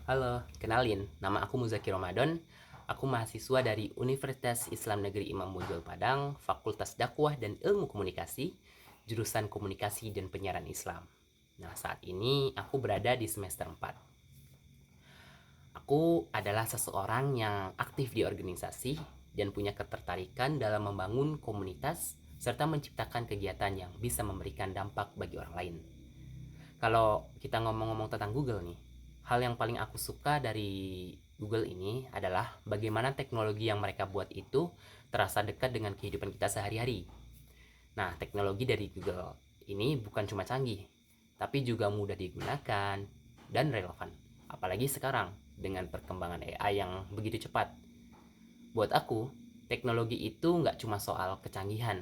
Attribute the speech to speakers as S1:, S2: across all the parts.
S1: Halo, kenalin, nama aku Muzaki Ramadan. Aku mahasiswa dari Universitas Islam Negeri Imam Bonjol Padang, Fakultas Dakwah dan Ilmu Komunikasi, jurusan Komunikasi dan Penyiaran Islam. Nah, saat ini aku berada di semester 4. Aku adalah seseorang yang aktif di organisasi dan punya ketertarikan dalam membangun komunitas serta menciptakan kegiatan yang bisa memberikan dampak bagi orang lain. Kalau kita ngomong-ngomong tentang Google nih, hal yang paling aku suka dari Google ini adalah bagaimana teknologi yang mereka buat itu terasa dekat dengan kehidupan kita sehari-hari. Nah, teknologi dari Google ini bukan cuma canggih, tapi juga mudah digunakan dan relevan. Apalagi sekarang dengan perkembangan AI yang begitu cepat. Buat aku, teknologi itu nggak cuma soal kecanggihan,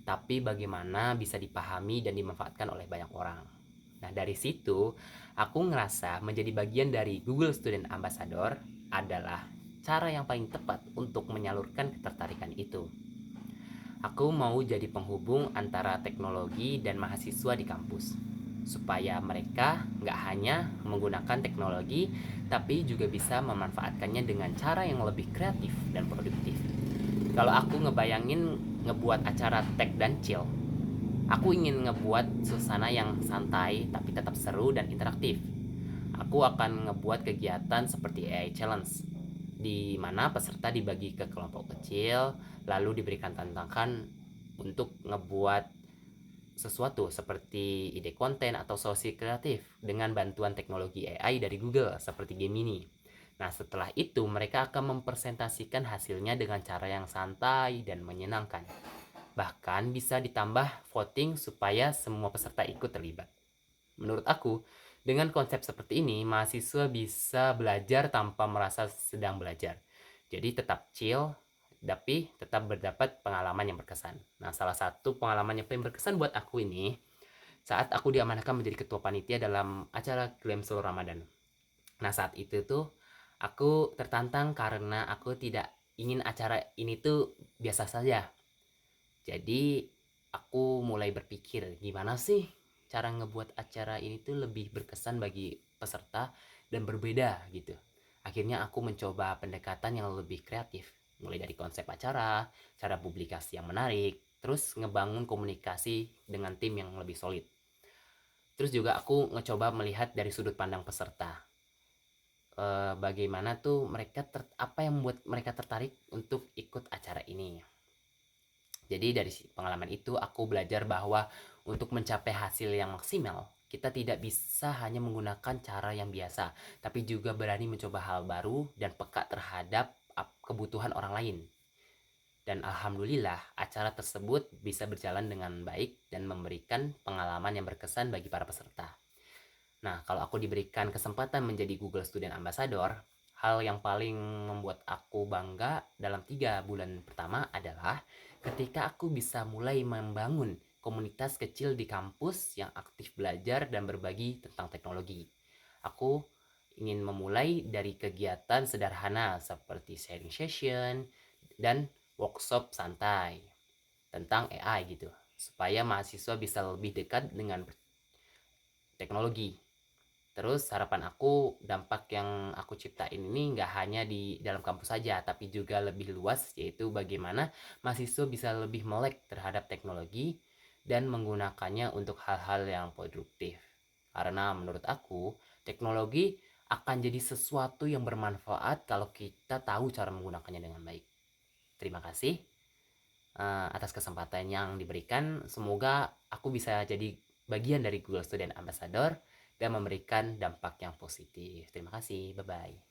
S1: tapi bagaimana bisa dipahami dan dimanfaatkan oleh banyak orang. Nah, dari situ aku ngerasa menjadi bagian dari Google Student Ambassador adalah cara yang paling tepat untuk menyalurkan ketertarikan itu. Aku mau jadi penghubung antara teknologi dan mahasiswa di kampus, supaya mereka nggak hanya menggunakan teknologi, tapi juga bisa memanfaatkannya dengan cara yang lebih kreatif dan produktif. Kalau aku ngebayangin ngebuat acara tech dan chill, aku ingin ngebuat suasana yang santai tapi tetap seru dan interaktif. Aku akan ngebuat kegiatan seperti AI Challenge, di mana peserta dibagi ke kelompok kecil, lalu diberikan tantangan untuk ngebuat sesuatu seperti ide konten atau solusi kreatif dengan bantuan teknologi AI dari Google seperti Gemini. Nah, setelah itu mereka akan mempresentasikan hasilnya dengan cara yang santai dan menyenangkan. Bahkan bisa ditambah voting supaya semua peserta ikut terlibat. Menurut aku, dengan konsep seperti ini, mahasiswa bisa belajar tanpa merasa sedang belajar. Jadi tetap chill, tapi tetap berdapat pengalaman yang berkesan. Nah, salah satu pengalaman yang paling berkesan buat aku ini, saat aku diamanahkan menjadi ketua panitia dalam acara Glam Solo Ramadan. Nah, saat itu tuh, aku tertantang karena aku tidak ingin acara ini tuh biasa saja. Jadi aku mulai berpikir gimana sih cara ngebuat acara ini tuh lebih berkesan bagi peserta dan berbeda gitu. Akhirnya aku mencoba pendekatan yang lebih kreatif, mulai dari konsep acara, cara publikasi yang menarik, terus ngebangun komunikasi dengan tim yang lebih solid. Terus juga aku ngecoba melihat dari sudut pandang peserta. Bagaimana tuh apa yang membuat mereka tertarik untuk ikut acara ini. Jadi dari pengalaman itu aku belajar bahwa untuk mencapai hasil yang maksimal, kita tidak bisa hanya menggunakan cara yang biasa, tapi juga berani mencoba hal baru dan peka terhadap kebutuhan orang lain. Dan alhamdulillah acara tersebut bisa berjalan dengan baik dan memberikan pengalaman yang berkesan bagi para peserta. Nah, kalau aku diberikan kesempatan menjadi Google Student Ambassador, hal yang paling membuat aku bangga dalam 3 bulan pertama adalah ketika aku bisa mulai membangun komunitas kecil di kampus yang aktif belajar dan berbagi tentang teknologi. Aku ingin memulai dari kegiatan sederhana seperti sharing session dan workshop santai tentang AI gitu, supaya mahasiswa bisa lebih dekat dengan teknologi. Terus harapan aku dampak yang aku ciptain ini nggak hanya di dalam kampus saja, tapi juga lebih luas, yaitu bagaimana mahasiswa bisa lebih melek terhadap teknologi dan menggunakannya untuk hal-hal yang produktif. Karena menurut aku, teknologi akan jadi sesuatu yang bermanfaat kalau kita tahu cara menggunakannya dengan baik. Terima kasih atas kesempatan yang diberikan. Semoga aku bisa jadi bagian dari Google Student Ambassador dan memberikan dampak yang positif. Terima kasih. Bye bye.